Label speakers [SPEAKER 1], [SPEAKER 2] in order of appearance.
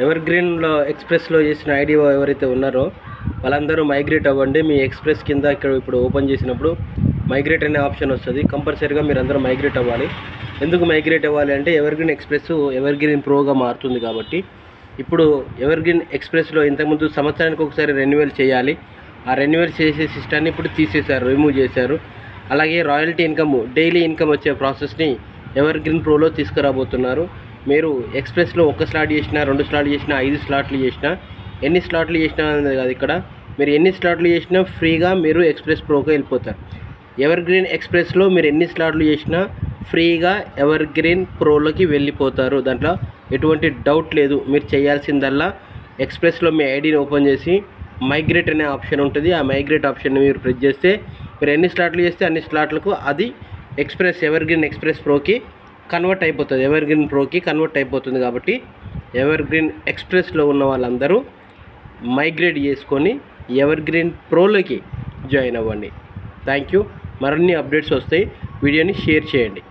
[SPEAKER 1] Ever గ్రీన్లో ఎక్స్ప్రెస్లో చేసిన ఐడి ఎవరైతే ఉన్నారో వాళ్ళందరూ మైగ్రేట్ అవ్వండి. మీ ఎక్స్ప్రెస్ కింద ఇక్కడ ఇప్పుడు ఓపెన్ చేసినప్పుడు మైగ్రేట్ అనే ఆప్షన్ వస్తుంది. కంపల్సరీగా మీరు అందరూ మైగ్రేట్ అవ్వాలి. ఎందుకు మైగ్రేట్ అవ్వాలి అంటే evergreen express evergreen ప్రోగా మారుతుంది కాబట్టి ఇప్పుడు ఎవర్ గ్రీన్ ఎక్స్ప్రెస్లో ఇంతకుముందు సంవత్సరానికి ఒకసారి రెన్యువల్ చేయాలి. ఆ రెన్యువల్ చేసే సిస్టాన్ని ఇప్పుడు తీసేశారు, రిమూవ్ చేశారు. అలాగే రాయల్టీ ఇన్కమ్, డైలీ ఇన్కమ్ వచ్చే ప్రాసెస్ని ఎవర్ గ్రీన్ ప్రోలో తీసుకురాబోతున్నారు. మీరు ఎక్స్ప్రెస్లో 1 స్లాట్ చేసినా, 2 స్లాట్ చేసినా, 5 స్లాట్లు చేసినా, ఎన్ని స్లాట్లు చేసినా అనేది కాదు, ఇక్కడ మీరు ఎన్ని స్లాట్లు చేసినా ఫ్రీగా మీరు ఎక్స్ప్రెస్ ప్రోకి వెళ్ళిపోతారు. ఎవర్ గ్రీన్ ఎక్స్ప్రెస్లో మీరు ఎన్ని స్లాట్లు చేసినా ఫ్రీగా ఎవర్ గ్రీన్ ప్రోలోకి వెళ్ళిపోతారు. దాంట్లో ఎటువంటి డౌట్ లేదు. మీరు చేయాల్సిందల్లా ఎక్స్ప్రెస్లో మీ ఐడిని ఓపెన్ చేసి మైగ్రేట్ అనే ఆప్షన్ ఉంటుంది. ఆ మైగ్రేట్ ఆప్షన్ని మీరు ప్రెస్ చేస్తే మీరు ఎన్ని స్లాట్లు చేస్తే అన్ని స్లాట్లకు అది ఎక్స్ప్రెస్ ఎవర్ గ్రీన్ ఎక్స్ప్రెస్ ప్రోకి కన్వర్ట్ అయిపోతుంది, ఎవర్ గ్రీన్ ప్రోకి కన్వర్ట్ అయిపోతుంది. కాబట్టి ఎవర్ గ్రీన్ ఎక్స్ప్రెస్లో ఉన్న వాళ్ళందరూ మైగ్రేట్ చేసుకొని ఎవర్ గ్రీన్ ప్రోలోకి జాయిన్ అవ్వండి. Thank you. మరిన్ని అప్డేట్స్ వస్తాయి. వీడియోని షేర్ చేయండి.